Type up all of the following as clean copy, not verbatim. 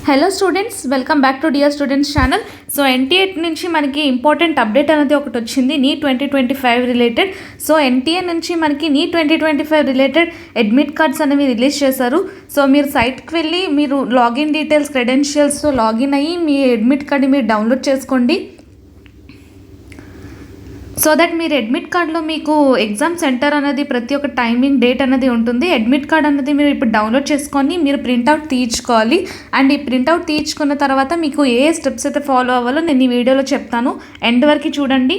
Hello students, welcome back to dear students channel. So NTA నుంచి మనకి important update అనేది ఒకటి వచ్చింది నీట్ 2025 రిలేటెడ్. సో ఎన్టీఏ నుంచి మనకి నీట్ 2025 రిలేటెడ్ అడ్మిట్ కార్డ్స్ అనేవి రిలీజ్ చేశారు. సో మీరు సైట్కి వెళ్ళి మీరు లాగిన్ డీటెయిల్స్ క్రెడెన్షియల్స్తో లాగిన్ అయ్యి మీ అడ్మిట్ కార్డ్ని మీరు డౌన్లోడ్ చేసుకోండి. సో దట్ మీరు అడ్మిట్ కార్డ్లో మీకు ఎగ్జామ్ సెంటర్ అనేది ప్రతి ఒక్క టైమింగ్ డేట్ అనేది ఉంటుంది. అడ్మిట్ కార్డ్ అనేది మీరు ఇప్పుడు డౌన్లోడ్ చేసుకొని మీరు ప్రింట్అవుట్ తీయించుకోవాలి. అండ్ ఈ ప్రింట్అవుట్ తీయించుకున్న తర్వాత మీకు ఏ స్టెప్స్ అయితే ఫాలో అవ్వాలో నేను ఈ వీడియోలో చెప్తాను, ఎండ్ వరకు చూడండి.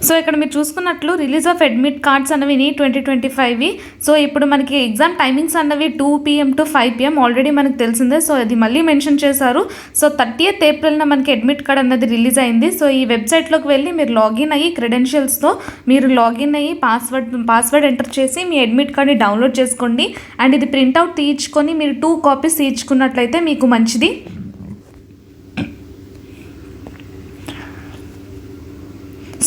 సో ఇక్కడ మీరు చూసుకున్నట్లు రిలీజ్ ఆఫ్ అడ్మిట్ కార్డ్స్ అనేవి నీట్ 2025. సో ఇప్పుడు మనకి ఎగ్జామ్ టైమింగ్స్ అన్నవి 2 PM to 5 PM ఆల్రెడీ మనకు తెలిసిందే. సో అది మళ్ళీ మెన్షన్ చేశారు. సో 30th April మనకి అడ్మిట్ కార్డ్ అనేది రిలీజ్ అయింది. సో ఈ వెబ్సైట్లోకి వెళ్ళి మీరు లాగిన్ అయ్యి క్రెడెన్షియల్స్తో మీరు లాగిన్ అయ్యి పాస్వర్డ్ ఎంటర్ చేసి మీ అడ్మిట్ కార్డ్ని డౌన్లోడ్ చేసుకోండి. అండ్ ఇది ప్రింట్అవుట్ తీయించుకొని మీరు 2 కాపీస్ తీయించుకున్నట్లయితే మీకు మంచిది.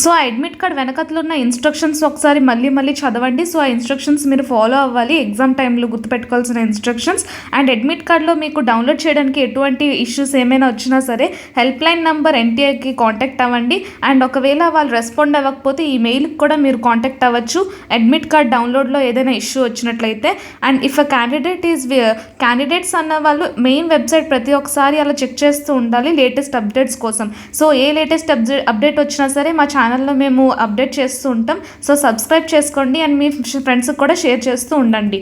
సో ఆ అడ్మిట్ కార్డ్ వెనకట్లో ఉన్న ఇన్స్ట్రక్షన్స్ ఒకసారి మళ్ళీ చదవండి. సో ఆ ఇన్స్ట్రక్షన్స్ మీరు ఫాలో అవ్వాలి, ఎగ్జామ్ టైంలో గుర్తుపెట్టుకోవాల్సిన ఇన్స్ట్రక్షన్స్. అండ్ అడ్మిట్ కార్డ్లో మీకు డౌన్లోడ్ చేయడానికి ఎటువంటి ఇష్యూస్ ఏమైనా వచ్చినా సరే హెల్ప్ లైన్ నెంబర్ ఎన్టీఏకి కాంటాక్ట్ అవ్వండి. అండ్ ఒకవేళ వాళ్ళు రెస్పాండ్ అవ్వకపోతే ఈ మెయిల్కి కూడా మీరు కాంటాక్ట్ అవ్వచ్చు అడ్మిట్ కార్డ్ డౌన్లోడ్లో ఏదైనా ఇష్యూ వచ్చినట్లయితే. అండ్ ఇఫ్ అ క్యాండిడేట్స్ అన్న వాళ్ళు మెయిన్ వెబ్సైట్ ప్రతి ఒక్కసారి అలా చెక్ చేస్తూ ఉండాలి లేటెస్ట్ అప్డేట్స్ కోసం. సో ఏ లేటెస్ట్ అప్డేట్ వచ్చినా సరే మా ఛానల్లో మేము అప్డేట్ చేస్తూ ఉంటాం. సో సబ్స్క్రైబ్ చేసుకోండి అండ్ మీ ఫ్రెండ్స్కి కూడా షేర్ చేస్తూ ఉండండి.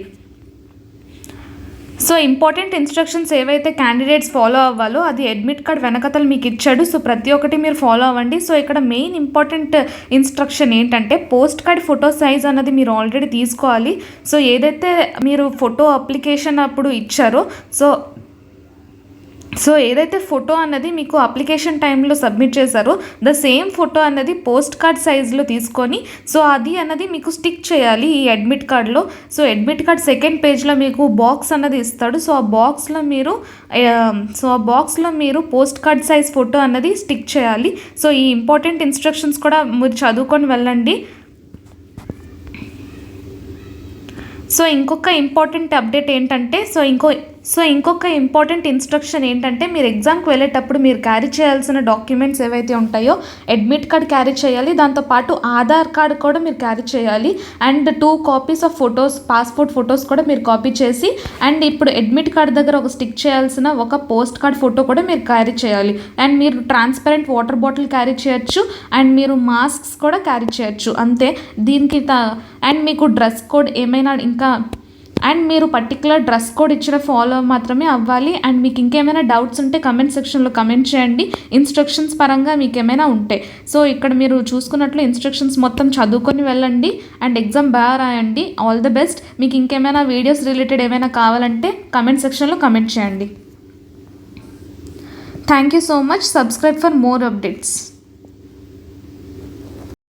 సో ఇంపార్టెంట్ ఇన్స్ట్రక్షన్స్ ఏవైతే క్యాండిడేట్స్ ఫాలో అవ్వాలో అది అడ్మిట్ కార్డ్ వెనకతలు మీకు ఇచ్చాడు. సో ప్రతి ఒక్కటి మీరు ఫాలో అవ్వండి. సో ఇక్కడ మెయిన్ ఇంపార్టెంట్ ఇన్స్ట్రక్షన్ ఏంటంటే పోస్ట్ కార్డ్ ఫోటో సైజ్ అన్నది మీరు ఆల్రెడీ తీసుకోవాలి. సో ఏదైతే మీరు ఫోటో అప్లికేషన్ అప్పుడు ఇచ్చారో సో ఏదైతే ఫోటో అన్నది మీకు అప్లికేషన్ టైంలో సబ్మిట్ చేశారో ద సేమ్ ఫోటో అన్నది పోస్ట్ కార్డ్ సైజులో తీసుకొని సో అది అన్నది మీకు స్టిక్ చేయాలి ఈ అడ్మిట్ కార్డ్లో. సో అడ్మిట్ కార్డ్ సెకండ్ పేజ్లో మీకు బాక్స్ అన్నది ఇస్తాడు. సో ఆ బాక్స్లో మీరు పోస్ట్ కార్డ్ సైజ్ ఫోటో అన్నది స్టిక్ చేయాలి. సో ఈ ఇంపార్టెంట్ ఇన్స్ట్రక్షన్స్ కూడా మీరు చదువుకొని వెళ్ళండి. సో ఇంకొక ఇంపార్టెంట్ అప్డేట్ ఏంటంటే ఇంకొక ఇంపార్టెంట్ ఇన్స్ట్రక్షన్ ఏంటంటే మీరు ఎగ్జామ్కి వెళ్ళేటప్పుడు మీరు క్యారీ చేయాల్సిన డాక్యుమెంట్స్ ఏవైతే ఉంటాయో అడ్మిట్ కార్డ్ క్యారీ చేయాలి, దాంతోపాటు ఆధార్ కార్డ్ కూడా మీరు క్యారీ చేయాలి. And 2 copies of photos passport photos కూడా మీరు కాపీ చేసి అండ్ ఇప్పుడు అడ్మిట్ కార్డ్ దగ్గర ఒక స్టిక్ చేయాల్సిన ఒక పోస్ట్ కార్డ్ ఫోటో కూడా మీరు క్యారీ చేయాలి. అండ్ మీరు ట్రాన్స్పరెంట్ వాటర్ బాటిల్ క్యారీ చేయొచ్చు అండ్ మీరు మాస్క్స్ కూడా క్యారీ చేయొచ్చు అంతే. దీనికి అండ్ మీకు డ్రెస్ కోడ్ ఏమైనా అండ్ మీరు పర్టికులర్ డ్రెస్ కోడ్ ఇచ్చిన ఫాలో మాత్రమే అవ్వాలి. అండ్ మీకు ఇంకేమైనా డౌట్స్ ఉంటే కమెంట్ సెక్షన్లో కమెంట్ చేయండి ఇన్స్ట్రక్షన్స్ పరంగా మీకు ఏమైనా ఉంటే. సో ఇక్కడ మీరు చూసుకున్నట్లు ఇన్స్ట్రక్షన్స్ మొత్తం చదువుకొని వెళ్ళండి అండ్ ఎగ్జామ్ బాగా రాయండి. All the best. మీకు ఇంకేమైనా వీడియోస్ రిలేటెడ్ ఏమైనా కావాలంటే కమెంట్ సెక్షన్లో కమెంట్ చేయండి. Thank you so much. Subscribe for more updates.